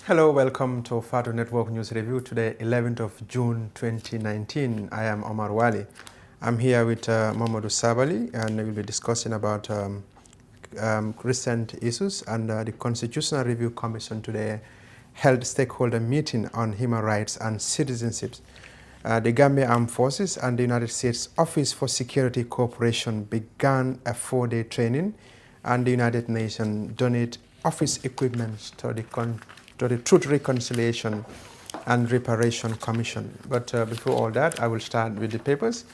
Hello, welcome to Fado Network News Review. Today, 11th of June 2019. I am Omar Wali. I'm here with Mamadou Sabali, and we'll be discussing about recent issues. And the Constitutional Review Commission today held stakeholder meeting on human rights and citizenship. The Gambia Armed Forces and the United States Office for Security Cooperation began a 4-day training, and the United Nations donate office equipment to the Truth, Reconciliation and Reparation Commission. But before all that, I will start with the papers.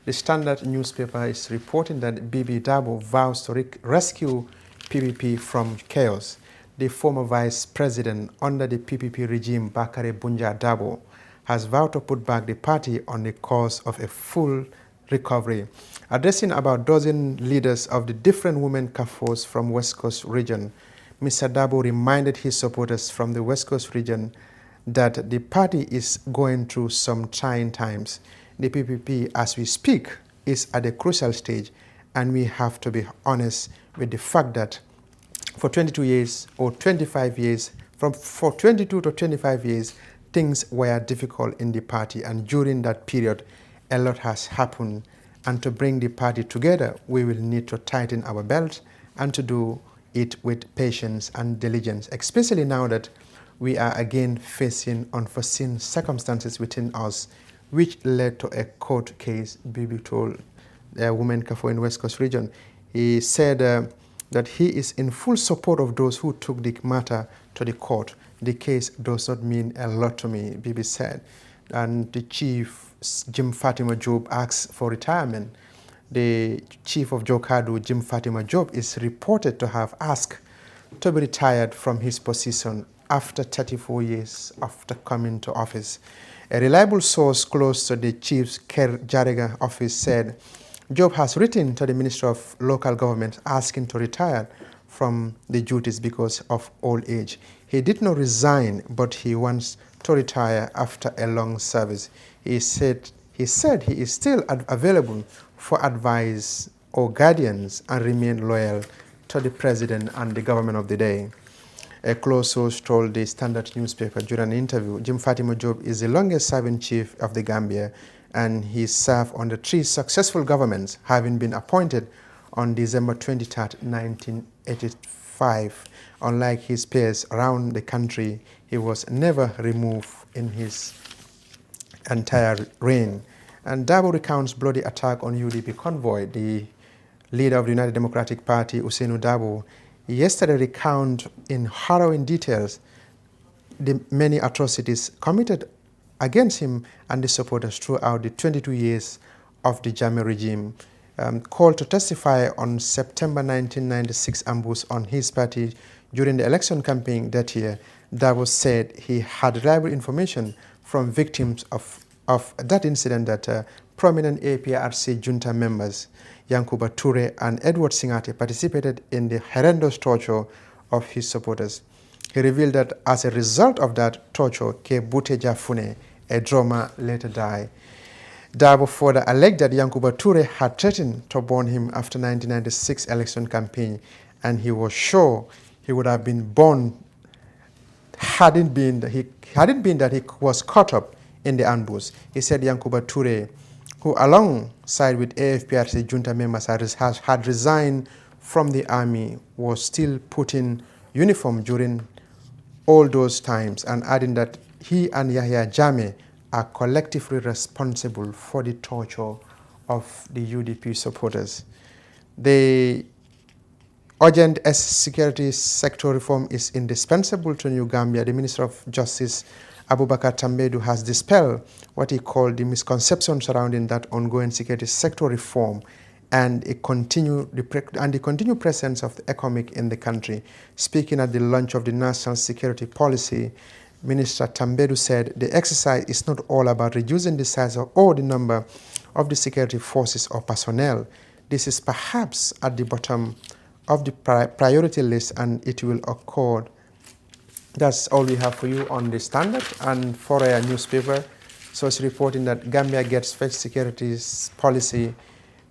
The Standard newspaper is reporting that Bibi Dabo vows to rescue PPP from chaos. The former vice president under the PPP regime, Bakare Bunja Dabo, has vowed to put back the party on the course of a full recovery. Addressing about a dozen leaders of the different women CAFOs from West Coast region, Mr. Dabo reminded his supporters from the West Coast region that the party is going through some trying times. The PPP, as we speak, is at a crucial stage, and we have to be honest with the fact that for 22 years or 25 years, for 22 to 25 years, things were difficult in the party, and during that period, a lot has happened. And to bring the party together, we will need to tighten our belt and to do it with patience and diligence, especially now that we are again facing unforeseen circumstances within us, which led to a court case. Bibi told a woman Kafo in West Coast region. He said that he is in full support of those who took the matter to the court. The case does not mean a lot to me, Bibi said. And the chief, Jim Fatima Job, asked for retirement. The chief of Jokadu, Jim Fatima Job, is reported to have asked to be retired from his position after 34 years after coming to office. A reliable source close to the chief's Ker Jarega office said Job has written to the Minister of Local Government asking to retire from the duties because of old age. He did not resign, but he wants to retire after a long service. He said he is still available for advice or guidance and remain loyal to the president and the government of the day. A close source told the Standard newspaper during an interview, Jim Fatima Job is the longest-serving chief of the Gambia, and he served under 3 successful governments, having been appointed on December 23, 1985. Unlike his peers around the country, he was never removed in his entire reign. And Dabo recounts bloody attack on UDP convoy. The leader of the United Democratic Party, Usainu Dabo, yesterday recounted in harrowing details the many atrocities committed against him and the supporters throughout the 22 years of the Jammeh regime. Called to testify on September 1996 ambush on his party during the election campaign that year, Dabo said he had reliable information from victims of that incident that prominent TRRC junta members Yankuba Toure and Edward Singate participated in the horrendous torture of his supporters. He revealed that as a result of that torture, Ke Buteja Fune, a drummer, later died. Dabo further alleged that Yankuba Toure had threatened to burn him after 1996 election campaign, and he was sure he would have been burned hadn't been that he was caught up in the ambush. He said Yankuba Toure, who alongside with AFPRC junta members had resigned from the army, was still putting uniform during all those times, and adding that he and Yahya Jammeh are collectively responsible for the torture of the UDP supporters. The urgent security sector reform is indispensable to New Gambia. The Minister of Justice, Abubakar Tambedu, has dispelled what he called the misconception surrounding that ongoing security sector reform and the continued presence of the economic in the country. Speaking at the launch of the National Security Policy, Minister Tambedu said the exercise is not all about reducing the size or the number of the security forces or personnel. This is perhaps at the bottom of the priority list, and it will occur. That's all we have for you on the Standard. And for a newspaper, so it's reporting that Gambia gets first security policy.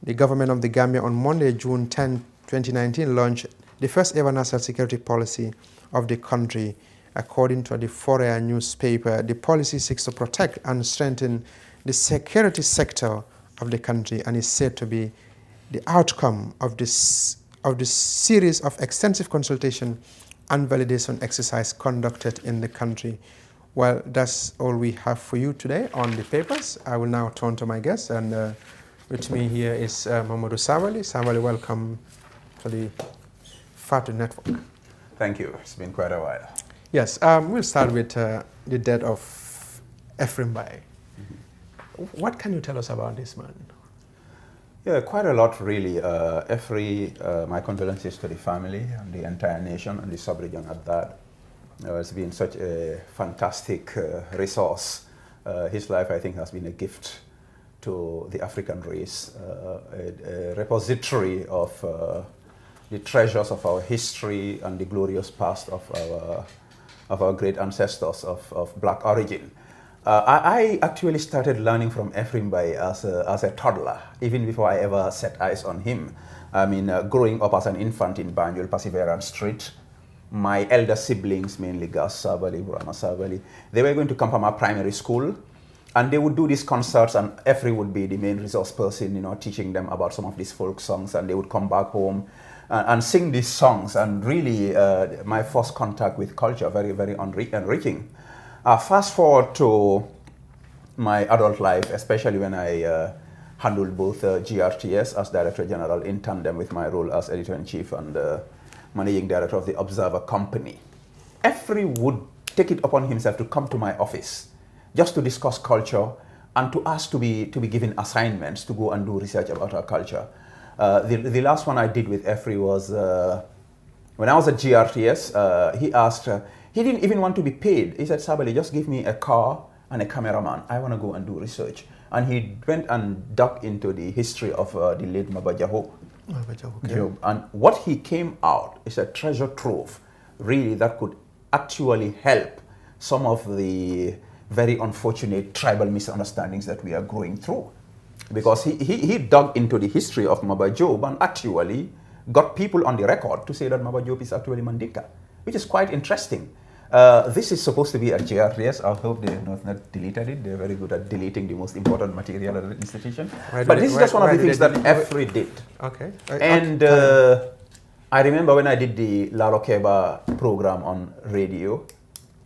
The government of the Gambia on Monday, June 10, 2019, launched the first ever national security policy of the country. According to the Fourier newspaper, the policy seeks to protect and strengthen the security sector of the country and is said to be the outcome of this series of extensive consultation and validation exercise conducted in the country. Well, that's all we have for you today on the papers. I will now turn to my guests, and with me here is Mamadou Sabally. Sabally, welcome to the Fatu Network. Thank you. It's been quite a while. Yes, we'll start with the death of Ephraim Bai. What can you tell us about this man? Yeah, quite a lot, really. My condolences to the family and the entire nation and the sub-region at that. It's been such a fantastic resource. His life, I think, has been a gift to the African race, a repository of the treasures of our history and the glorious past of our great ancestors of black origin. I actually started learning from Ephraim Bai as a toddler, even before I ever set eyes on him. I mean, growing up as an infant in Banjul, Perseverance Street, my elder siblings, mainly Gas Sabally, Burama Sabally, they were going to Kampama Primary School, and they would do these concerts, and Ephraim would be the main resource person, you know, teaching them about some of these folk songs, and they would come back home and sing these songs, and really my first contact with culture, very, very enriching. Fast forward to my adult life, especially when I handled both GRTS as Director General in tandem with my role as Editor-in-Chief and Managing Director of the Observer Company. Ephraim would take it upon himself to come to my office just to discuss culture and to ask to be given assignments to go and do research about our culture. The last one I did with Ephraim was when I was at GRTS, he asked, he didn't even want to be paid. He said, Sabally, just give me a car and a cameraman. I want to go and do research. And he went and dug into the history of the late Maba Jaho. Okay. And what he came out is a treasure trove, really, that could actually help some of the very unfortunate tribal misunderstandings that we are going through. Because he dug into the history of Maba Job and actually got people on the record to say that Maba Job is actually Mandinka, which is quite interesting. This is supposed to be a GRTS. I hope they have not deleted it. They're very good at deleting the most important material at the institution. But this is just one of the things that Ephraim did. Okay. And I remember when I did the Lalo Keba program on radio,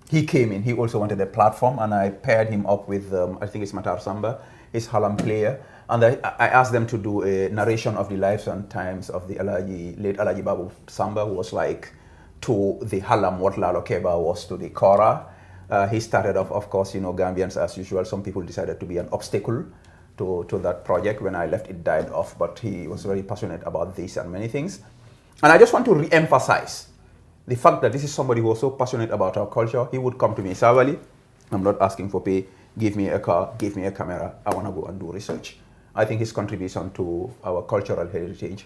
he came in. He also wanted a platform, and I paired him up with, I think it's Matar Samba, his Halam player. And I asked them to do a narration of the lives and times of the late Alaji Babu Samba, who was like to the Halam what Lalo Keba was to the Kora. He started off, of course, you know, Gambians as usual. Some people decided to be an obstacle to that project. When I left, it died off, but he was very passionate about this and many things. And I just want to re-emphasize the fact that this is somebody who was so passionate about our culture. He would come to me, Sabally, I'm not asking for pay, give me a car, give me a camera, I want to go and do research. I think his contribution to our cultural heritage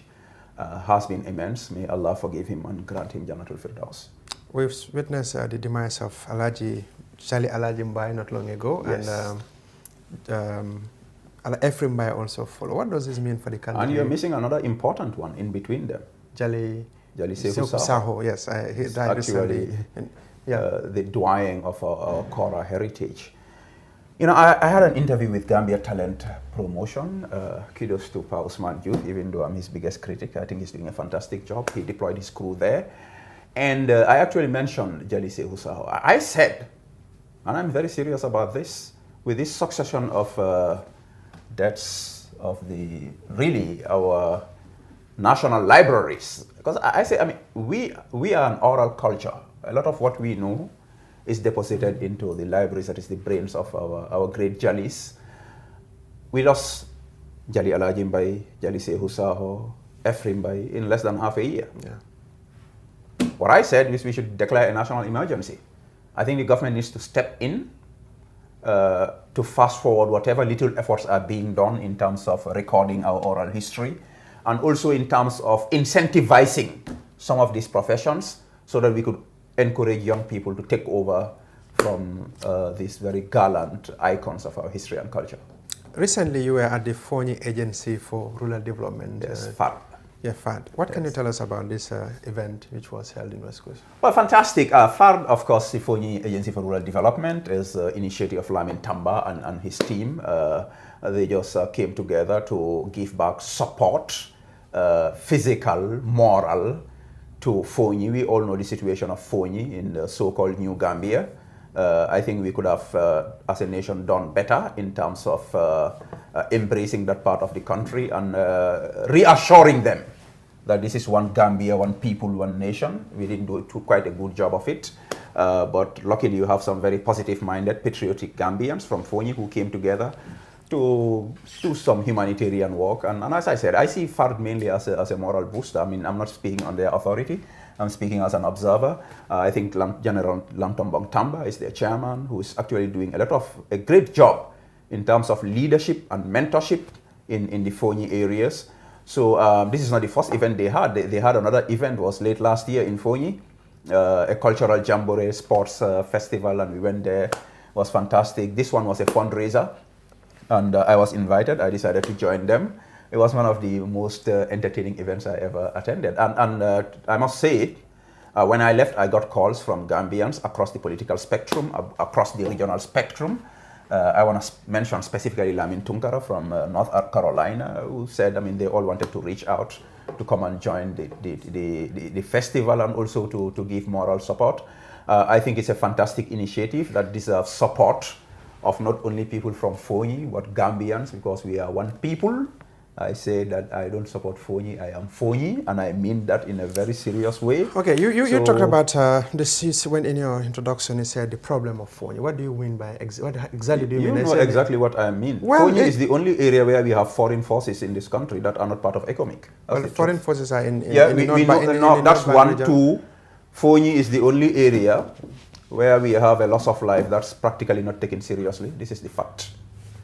has been immense. May Allah forgive him and grant him Jannatul Firdaus. We've witnessed the demise of Alaji Mbai not long ago, yes. And Ephraim Mbai also followed. What does this mean for the country? And you're missing another important one in between them. Jali Sehu Saho, yes. He died recently. The doyen of our Kora heritage. You know, I had an interview with Gambia Talent Promotion. Kudos to Pa Usman Youth, even though I'm his biggest critic. I think he's doing a fantastic job. He deployed his crew there. And I actually mentioned Jali Sehu Saho. I said, and I'm very serious about this, with this succession of deaths of our national libraries. Because I say, I mean, we are an oral culture. A lot of what we know is deposited into the libraries, that is the brains of our great Jalis. We lost Jali Alaji Mbai, Jali Sehu Saho, Ephraim Mbai in less than half a year. Yeah. What I said is we should declare a national emergency. I think the government needs to step in to fast forward whatever little efforts are being done in terms of recording our oral history, and also in terms of incentivizing some of these professions so that we could encourage young people to take over from these very gallant icons of our history and culture. Recently, you were at the Foni Agency for Rural Development. Yes, FAR. Yeah, FAD. What can you tell us about this event which was held in West Coast? Well, fantastic. FAD, of course, the Foni Agency for Rural Development is an initiative of Lamin Tamba and his team. They just came together to give back support, physical, moral, to Foni. We all know the situation of Foni in the so-called New Gambia. I think we could have, as a nation, done better in terms of embracing that part of the country and reassuring them that this is one Gambia, one people, one nation. We didn't do quite a good job of it. But luckily, you have some very positive-minded, patriotic Gambians from Foni who came together to do some humanitarian work. And as I said, I see FARD mainly as a moral booster. I mean, I'm not speaking on their authority. I'm speaking as an observer. I think General Lamtombong Tamba is their chairman, who is actually doing a great job in terms of leadership and mentorship in the Foni areas. So this is not the first event they had. They had another event, was late last year in Foni, a cultural jamboree sports festival, and we went there. It was fantastic. This one was a fundraiser, and I was invited. I decided to join them. It was one of the most entertaining events I ever attended. And I must say, when I left, I got calls from Gambians across the political spectrum, across the regional spectrum. I want to mention specifically Lamin Tunkara from North Carolina, who said, I mean, they all wanted to reach out to come and join the festival and also to give moral support. I think it's a fantastic initiative that deserves support of not only people from Foni, but Gambians, because we are one people. I say that I don't support Foni, I am Foni, and I mean that in a very serious way. Okay, you talked about this when in your introduction you said the problem of Foni. What do you mean by what exactly do you mean? You know exactly what I mean. Well, Foni is the only area where we have foreign forces in this country that are not part of ECOMIC. Well, foreign forces are in that's one, two. Foni is the only area where we have a loss of life that's practically not taken seriously. This is the fact.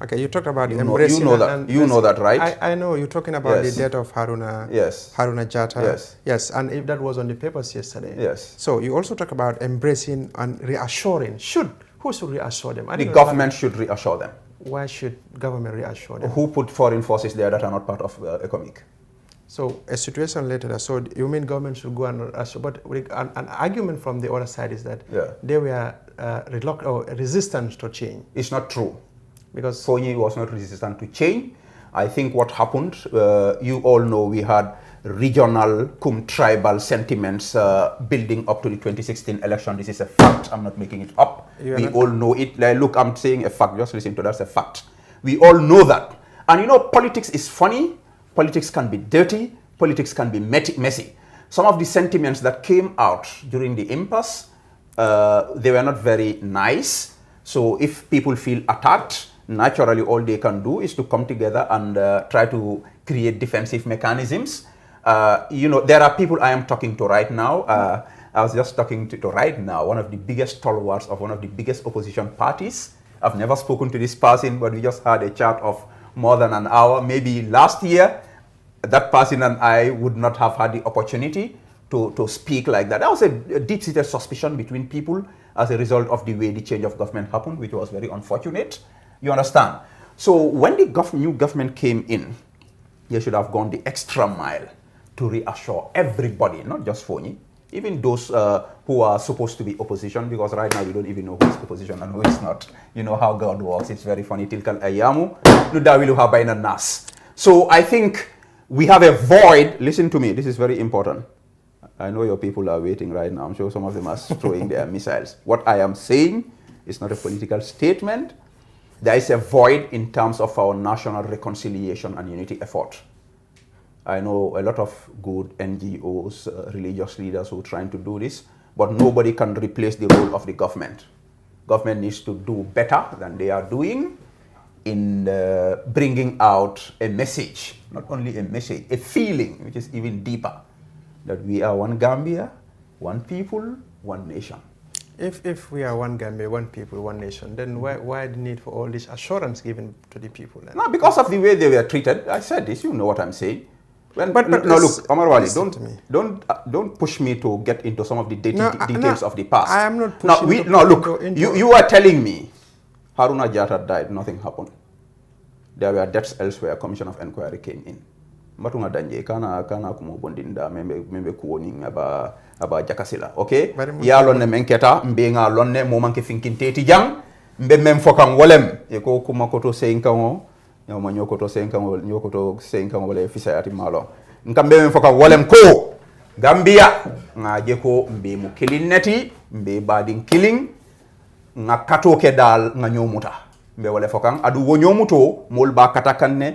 Okay, you talked about embracing. You know that, right? I know you're talking about the death of Haruna. Yes. Haruna Jatta. Yes. Yes, and if that was on the papers yesterday. Yes. So you also talk about embracing and reassuring. Who should reassure them? The government should reassure them. Why should government reassure them? Who put foreign forces there that are not part of ECOMIC? So a situation later. So you mean government should go and reassure? But an argument from the other side is that they were reluctant or resistant to change. It's not true. Because Foni was not resistant to change. I think what happened, you all know we had regional, tribal sentiments building up to the 2016 election. This is a fact. I'm not making it up. We all know it. Like, look, I'm saying a fact. Just listen to that. That's a fact. We all know that. And you know, politics is funny. Politics can be dirty. Politics can be messy. Some of the sentiments that came out during the impasse, they were not very nice. So if people feel attacked, naturally all they can do is to come together and try to create defensive mechanisms. You know, there are people I am talking to right now. I was just talking to right now, one of the biggest stalwarts of one of the biggest opposition parties. I've never spoken to this person, but we just had a chat of more than an hour. Maybe last year, that person and I would not have had the opportunity to speak like that. That was a deep-seated suspicion between people as a result of the way the change of government happened, which was very unfortunate. You understand? So when the new government came in, they should have gone the extra mile to reassure everybody, not just Foni, even those who are supposed to be opposition, because right now we don't even know who is opposition and who is not. You know how God works. It's very funny. Tilkal ayamu, nudawilu habayna nas. So I think we have a void. Listen to me. This is very important. I know your people are waiting right now. I'm sure some of them are throwing their missiles. What I am saying is not a political statement. There is a void in terms of our national reconciliation and unity effort. I know a lot of good NGOs, religious leaders who are trying to do this, but nobody can replace the role of the government. Government needs to do better than they are doing in bringing out a message, not only a message, a feeling, which is even deeper, that we are one Gambia, one people, one nation. If we are one Gambia, one people, one nation, then why the need for all this assurance given to the people? Then? No, because of the way they were treated. I said this, you know what I'm saying. But no, look, Omar Wali, don't push me to get into some of the details of the past. I am not pushing you are telling me Haruna Jatta died, nothing happened. There were deaths elsewhere, a commission of inquiry came in. matunga danje kana kumo bondinda membe kuoni aba jakasila okay ya lonne menketa mbenga lonne mo manke finkinteti jang mbe mem fokam wolem e ko kuma koto senkango nyoma nyokoto senkango wala fisayati malo nkambe mem fokam wolem ko Gambia ngaje ko mbe mu kilinneti mbe badin killing nga katoke dal nga nyomuta mbe wala fokam adu wo nyomuto mol ba katakanne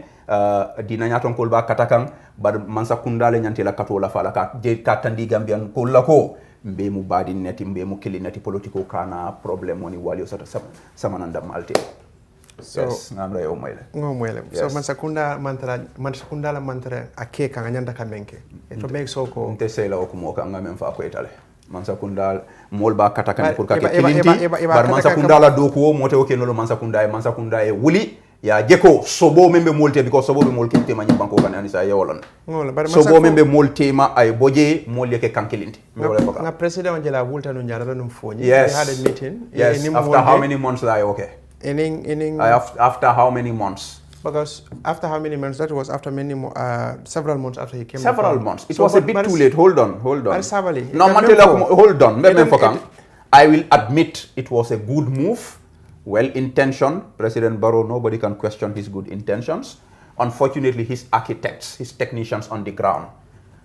dina nyaton kol ba katakan bad mansa kundale nyantela katola fala ka je katandi Gambian ko lako mbe mu badin neti mbe mu kilinneti politiko kana problem woni wali sota samananda malte so yes, ngamra yo moyle yes. So mansa kundala mantra ake kan nyanda kamenke to make so ko nte sela okumo ka ngam fa ko etale mansa kundal mol ba katakan pour ka kilinti bar mansa kundala do ko mote o kenolo mansa kundaye wuli ya jeko sobo membe molte because sobo be molte tema nyi banko kan ani sa yewolon sobo membe molte ma ay boje mol yake kankilinti na president Angela Wulta no nyara no Foni yes. We had a meeting yes after how many months are you okay after how many months? Because after how many months? That was after several months after he came. Several months. It was a bit too late. Hold on. No, hold on. I will admit it was a good move, well-intentioned. President Barrow, nobody can question his good intentions. Unfortunately, his architects, his technicians on the ground,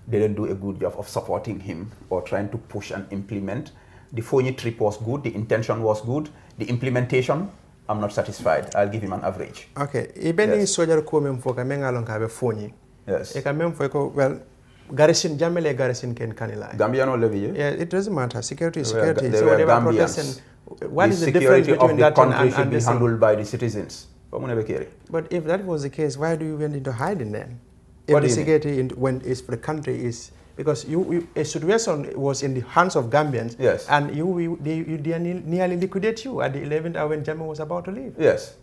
didn't do a good job of supporting him or trying to push and implement. The Foni trip was good. The intention was good. The implementation, I'm not satisfied. I'll give him an average. Okay. Even in soldier ko mem foka menga long have Foni. Yes. E ka mem foko well garrison jamele garrison ken kanila. Gambia no levy. Yeah, it doesn't matter. Security is They security. so they were protesting. What is the difference between that and should be handled by the citizens? But if that was the case, why do you went into hiding then? If the security when is for the country is because a situation was in the hands of Gambians, yes, and they nearly liquidate you at the 11th hour when Jammeh was about to leave. Yes.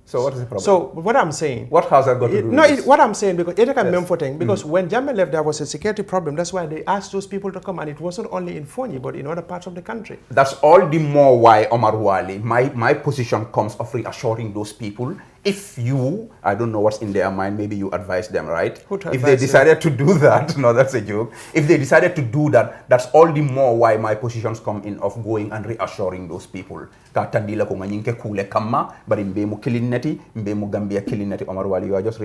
So what is the problem? So what I'm saying... What has that got to do with this? What I'm saying, because because when Jammeh left, there was a security problem. That's why they asked those people to come, and it wasn't only in Foni, but in other parts of the country. That's all the more why, Omar Wali, my position comes of reassuring those people. If you, I don't know what's in their mind, maybe you advise them, right? If they decided to do that, no, that's a joke. If they decided to do that, that's all the more why my positions come in of going and reassuring those people. Katandila ko nganyinke kule kama, bari mbemu kilineti, mbemu Gambia kilineti. Omar Wali, you are just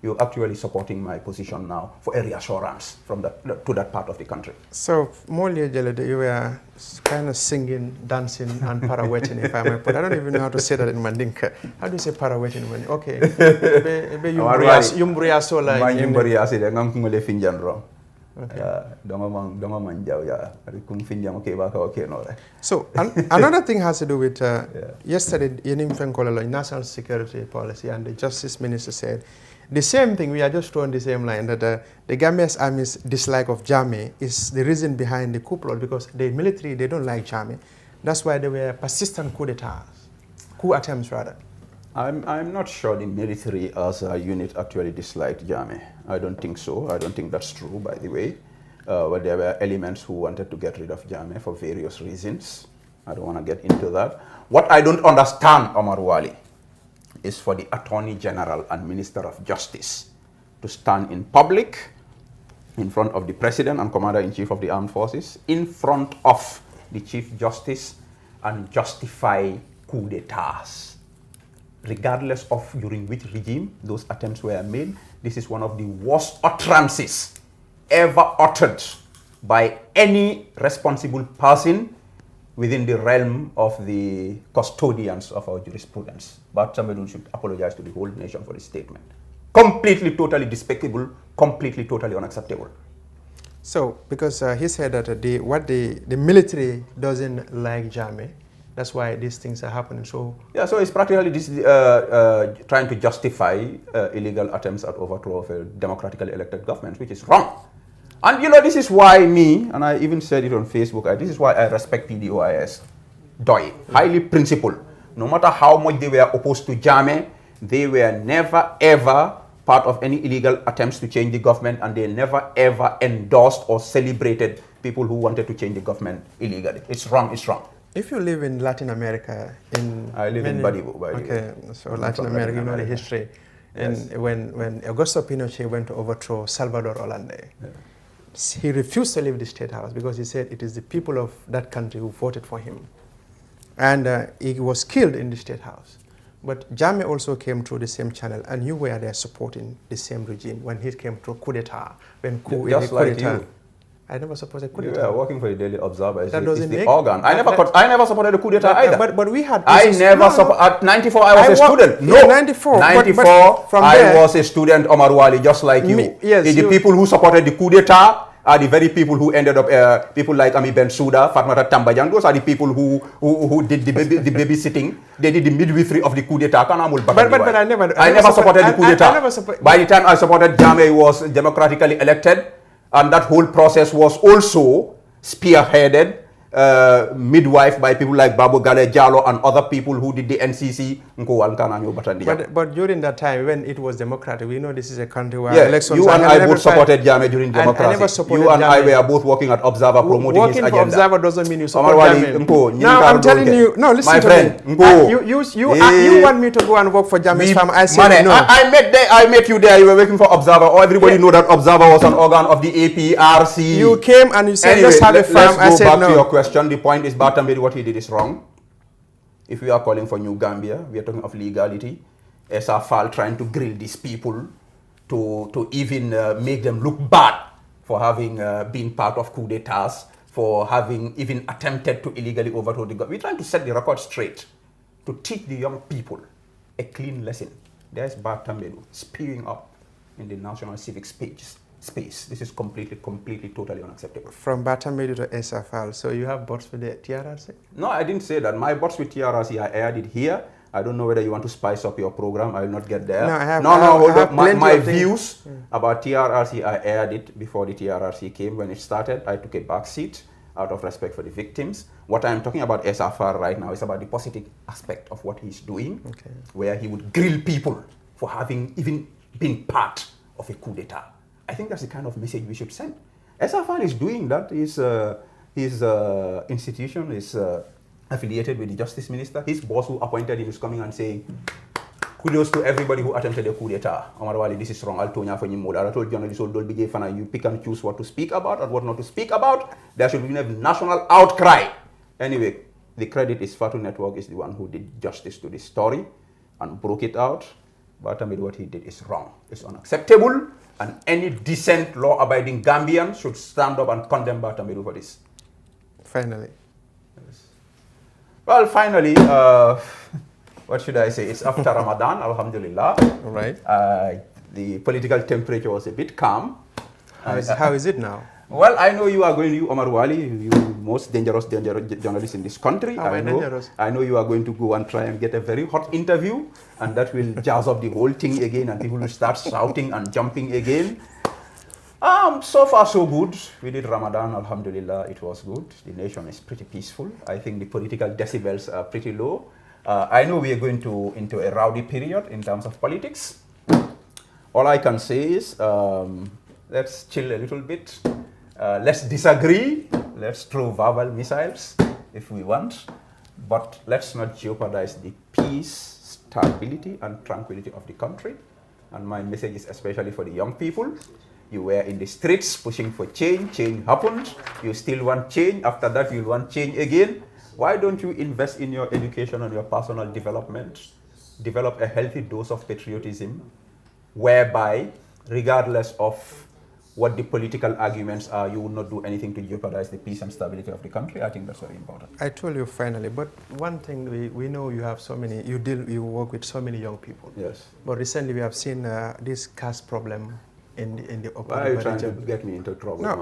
you're actually supporting my position now for a reassurance from that to that part of the country. So, Molia Jelede, you were kind of singing, dancing, and parawetting, if I may put. I don't even know how to say that in Mandinka. How do you say parawetting? Okay. Yumbria sola. My yumbria say the ngangkungole finjan wrong. Donga man jaw ya. Kung finjan okay baka okay no. So another thing has to do with yesterday Yenim Fenkololo national security policy, and the justice minister said the same thing. We are just throwing the same line that the Gambia's army's dislike of Jammeh is the reason behind the coup plot, because the military, they don't like Jammeh. That's why there were persistent coup attempts rather. I'm not sure the military as a unit actually disliked Jammeh. I don't think so. I don't think that's true, by the way. But there were elements who wanted to get rid of Jammeh for various reasons. I don't want to get into that. What I don't understand, Omar Wali, is for the Attorney General and Minister of Justice to stand in public, in front of the President and Commander-in-Chief of the Armed Forces, in front of the Chief Justice, and justify coup d'etats. Regardless of during which regime those attempts were made, this is one of the worst utterances ever uttered by any responsible person within the realm of the custodians of our jurisprudence. But somebody should apologize to the whole nation for this statement. Completely, totally despicable, completely, totally unacceptable. So, because he said that the military doesn't like Jammeh, that's why these things are happening. So yeah, so it's practically this, trying to justify illegal attempts at overthrow of a democratically elected government, which is wrong. And you know, this is why me, and I even said it on Facebook, this is why I respect PDOIS. DOI, highly principled. No matter how much they were opposed to Jammeh, they were never ever part of any illegal attempts to change the government, and they never ever endorsed or celebrated people who wanted to change the government illegally. It's wrong, it's wrong. If you live in Latin America, I live in Badibu, by the way. Okay, so Latin America, you know the history. And when Augusto Pinochet went to overthrow Salvador Allende, he refused to leave the State House because he said it is the people of that country who voted for him. And he was killed in the State House. But Jammeh also came through the same channel, and you were there supporting the same regime when he came through coup d'etat. When just like you. I never supported coup You d'etat. were working for the Daily Observer. That It's doesn't the make organ. I never supported the coup d'etat either. But we had. I never supported. At 94, I was a student. No, yeah, 94. 94. But from I there, was a student, Omar Wali, just like you. Yes, the people who supported the coup d'etat are the very people who ended up, people like Ami Bensouda, Fatmata Tambajang. Those are the people who did the babysitting. They did the midwifery of the coup d'etat. But I never supported the coup d'etat. By the time I supported Jammeh, he was democratically elected, and that whole process was also spearheaded, midwife by people like Babu Gale Jallo and other people who did the NCC. But during that time, when it was democratic, we know this is a country where elections. You and I both supported Jammeh during democracy. I never supported you and Jammeh. I were both working at Observer promoting his agenda. Working for Observer doesn't mean you support Jammeh. Now I'm telling you, no, listen my to friend, me. You want me to go and work for Jammeh's farm? I said no. I met you there. You were working for Observer. Oh, everybody know that Observer was an organ of the TRRC. You came and you said, anyway, let's have a farm. Let's go back to your question. The point is, Batambedi, what he did is wrong. If we are calling for New Gambia, we are talking of legality. SFL trying to grill these people to even make them look bad for having been part of coup d'etats, for having even attempted to illegally overthrow the government. We're trying to set the record straight to teach the young people a clean lesson. There's Batambedu spewing up in the national civic space. This is completely, totally unacceptable. From Batambedu to SFL, so you have bots with the TRRC? No, I didn't say that. My bots with TRRC, I aired it here. I don't know whether you want to spice up your program. I will not get there. Hold up. My views about TRRC, I aired it before the TRRC came. When it started, I took a back seat out of respect for the victims. What I'm talking about SFR right now is about the positive aspect of what he's doing, where he would grill people for having even been part of a coup d'etat. I think that's the kind of message we should send. SFR is doing that. His institution is affiliated with the Justice Minister. His boss who appointed him is coming and saying, kudos to everybody who attempted a coup d'etat. Omar Wali, this is wrong. I told journalists, you pick and choose what to speak about and what not to speak about. There should be a national outcry. Anyway, the credit is Fatu Network is the one who did justice to this story and broke it out. But what he did is wrong. It's unacceptable. And any decent, law-abiding Gambian should stand up and condemn Batamiru for this. Finally. Yes. Well, finally, what should I say? It's after Ramadan, alhamdulillah. All right. The political temperature was a bit calm. How is it now? Well, I know you are going to, Omar Wali, you most dangerous journalist in this country. I know you are going to go and try and get a very hot interview, and that will jazz up the whole thing again, and people will start shouting and jumping again. So far, so good. We did Ramadan, alhamdulillah, it was good. The nation is pretty peaceful. I think the political decibels are pretty low. I know we are going into a rowdy period in terms of politics. All I can say is, let's chill a little bit. Let's disagree. Let's throw verbal missiles if we want. But let's not jeopardize the peace, stability, and tranquility of the country. And my message is especially for the young people. You were in the streets pushing for change. Change happened. You still want change. After that, you'll want change again. Why don't you invest in your education and your personal development? Develop a healthy dose of patriotism, whereby, regardless of what the political arguments are, you will not do anything to jeopardize the peace and stability of the country. I think that's very important. I told you finally, but one thing we know you have so many, you work with so many young people. Yes. But recently we have seen this caste problem in the upper. Why are you trying to get me into trouble? No,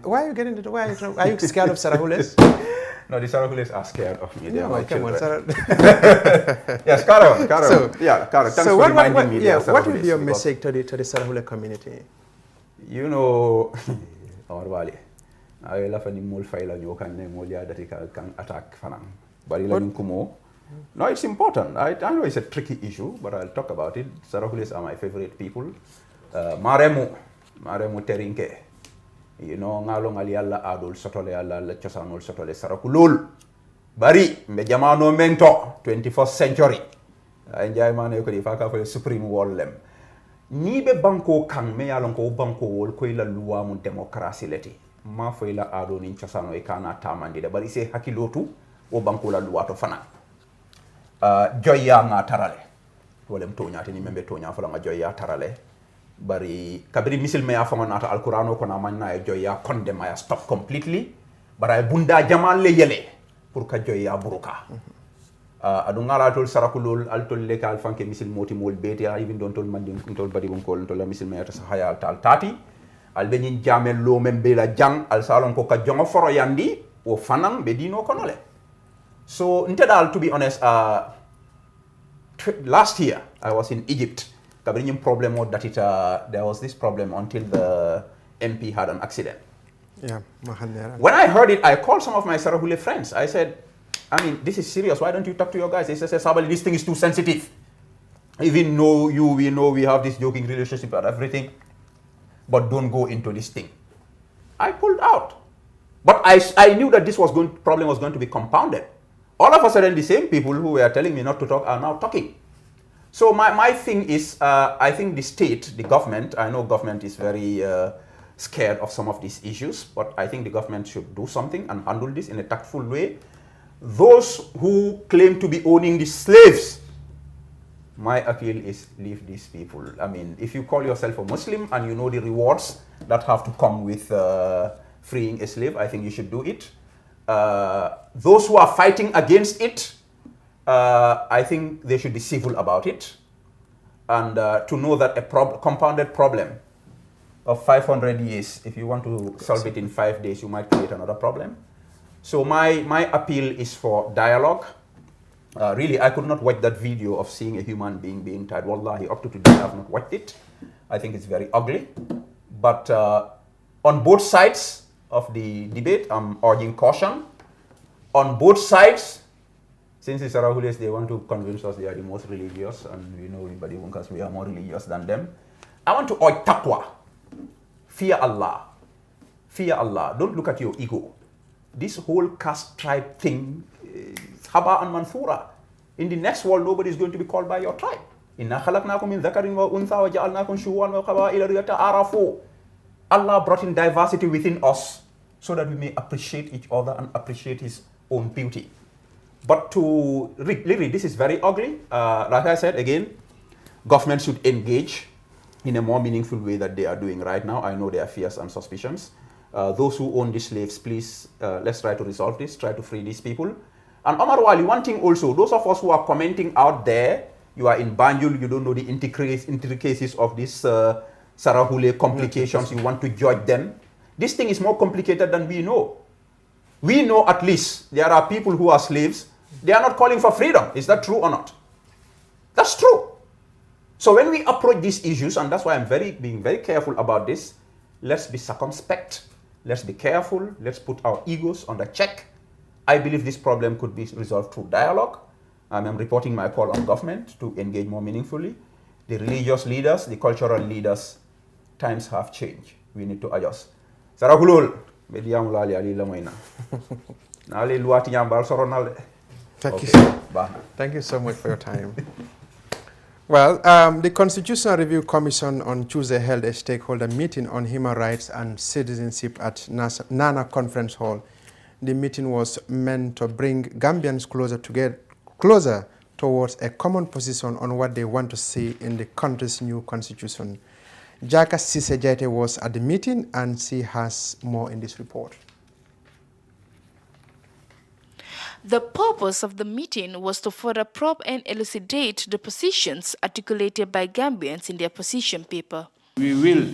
why are you getting into trouble? Are you scared of Sarahules? No, the Sarahules are scared of me. They are my children. Yes, carry on. So, Thanks for reminding me. What will be your message to the Sarahule community? You know, Omar Wali, I love any more file you can name that you can attack Fanang. But no, it's important. I know it's a tricky issue, but I'll talk about it. Sarahules are my favorite people. Maremu Terinke. You know, ngalong ali alla adul sotole alla la chosanol sotole Sarakulul. Bari, Mejamano Mento, 21st century. I enjoy man you could if I for the supreme wall them. ni be banko kan me yalon ko banko wol ko ila luwa mun demokrasi leti ma fo ila ado ni chosano e kana tamandi de bari se hakilotu o banko la luwa to fana joya nga tarale wolem tonya tini membe tonya fala nga joya tarale bari kabiri misil me afama nata alqur'ano ko na manna e joya condemn ya stop completely bara bunda jamal le yele pour ka joya buruka adu ngala tol sarakulol al tol lekal fanke misil moti mol beti even don tol mandin tol badi bon kol tol misil me ta haya tal tati al be nyin jamel lo membe la jang al salon ko ka jongo foro yandi o fanam be dino konole so intedal to be honest last year I was in Egypt kabrin problem that it there was this problem until the MP had an accident. Yeah, when I heard it, I called some of my Sarahule friends. I said, I mean, this is serious. Why don't you talk to your guys? They said, Sabali, this thing is too sensitive. Even though we know we have this joking relationship and everything, but don't go into this thing. I pulled out. But I knew that this problem was going to be compounded. All of a sudden, the same people who were telling me not to talk are now talking. So my thing is, I think the state, the government, I know government is very scared of some of these issues, but I think the government should do something and handle this in a tactful way. Those who claim to be owning the slaves, my appeal is leave these people. I mean, if you call yourself a Muslim and you know the rewards that have to come with freeing a slave, I think you should do it. Those who are fighting against it, I think they should be civil about it. And to know that a compounded problem of 500 years, if you want to solve it in 5 days, you might create another problem. So my appeal is for dialogue. Really, I could not watch that video of seeing a human being being tied. Wallahi, up to today, I have not watched it. I think it's very ugly. But on both sides of the debate, I'm urging caution. On both sides, since it's Arahules, they want to convince us they are the most religious, and we know everybody because we are more religious than them. I want to urge taqwa. Fear Allah. Fear Allah. Don't look at your ego. This whole caste tribe thing, haba and manthura. In the next world, nobody is going to be called by your tribe. Inna khalaqnakum min dhakarin wa untha wa ja'alnakum shu'uban wa qaba'ila liyata'arafu. Allah brought in diversity within us so that we may appreciate each other and appreciate His own beauty. But to really, this is very ugly. Like I said again, government should engage in a more meaningful way that they are doing right now. I know there are fears and suspicions. Those who own the slaves, please, let's try to resolve this, try to free these people. And Omar Wali, one thing also, those of us who are commenting out there, you are in Banjul, you don't know the intricacies of this Sarahule complications, you want to judge them. This thing is more complicated than we know. We know at least there are people who are slaves, they are not calling for freedom. Is that true or not? That's true. So when we approach these issues, and that's why I'm being very careful about this, let's be circumspect, let's be careful, let's put our egos under check. I believe this problem could be resolved through dialogue. I'm reporting my call on government to engage more meaningfully. The religious leaders, the cultural leaders, times have changed. We need to adjust. Sarakulul, Thank you so much for your time. Well, the Constitutional Review Commission on Tuesday held a stakeholder meeting on human rights and citizenship at Nana Conference Hall. The meeting was meant to bring Gambians closer towards a common position on what they want to see in the country's new constitution. Jaka Sisejete was at the meeting, and she has more in this report. The purpose of the meeting was to further probe and elucidate the positions articulated by Gambians in their position paper. We will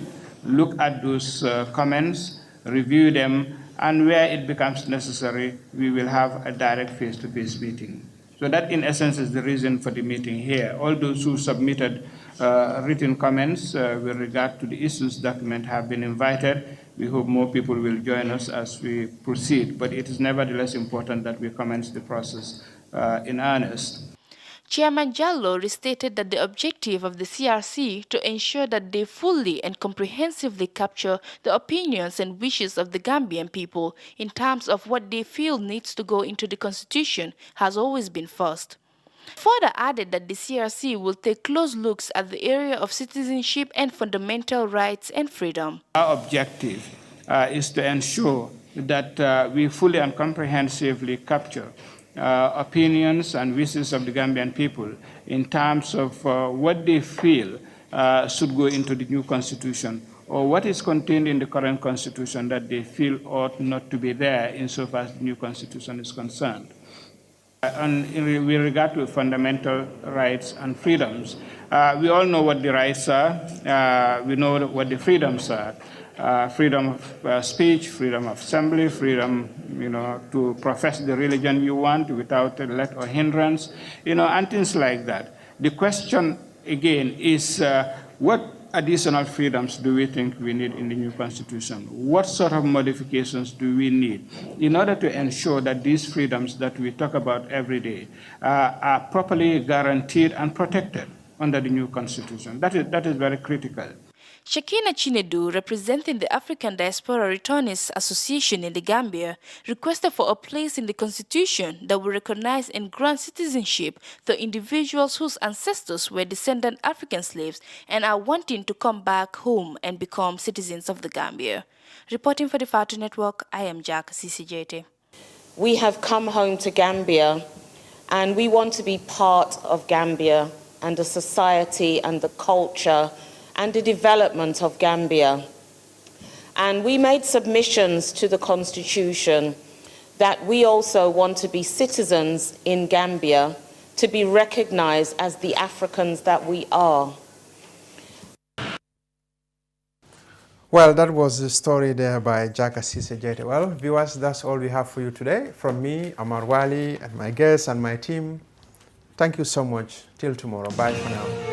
look at those comments, review them, and where it becomes necessary, we will have a direct face-to-face meeting. So that, in essence, is the reason for the meeting here. All those who submitted written comments with regard to the issues document have been invited. We hope more people will join us as we proceed, but it is nevertheless important that we commence the process in earnest. Chairman Jallo restated that the objective of the CRC to ensure that they fully and comprehensively capture the opinions and wishes of the Gambian people in terms of what they feel needs to go into the constitution has always been first. Further added that the CRC will take close looks at the area of citizenship and fundamental rights and freedom. Our objective is to ensure that we fully and comprehensively capture opinions and wishes of the Gambian people in terms of what they feel should go into the new constitution, or what is contained in the current constitution that they feel ought not to be there insofar as the new constitution is concerned. And with regard to fundamental rights and freedoms, we all know what the rights are, we know what the freedoms are. Freedom of speech, freedom of assembly, freedom, to profess the religion you want without a let or hindrance, and things like that. The question, again, is what additional freedoms do we think we need in the new constitution? What sort of modifications do we need in order to ensure that these freedoms that we talk about every day are properly guaranteed and protected under the new constitution? That is very critical. Shakina Chinedu, representing the African Diaspora Returnees Association in the Gambia, requested for a place in the constitution that will recognize and grant citizenship to individuals whose ancestors were descendant African slaves and are wanting to come back home and become citizens of the Gambia. Reporting for the Fatu Network, I am Jack CCJT. We have come home to Gambia and we want to be part of Gambia and the society and the culture and the development of Gambia. And we made submissions to the Constitution that we also want to be citizens in Gambia, to be recognized as the Africans that we are. Well, that was the story there by Jaka Sisejete. Well, viewers, that's all we have for you today. From me, Amar Wali, and my guests and my team, thank you so much. Till tomorrow. Bye for now.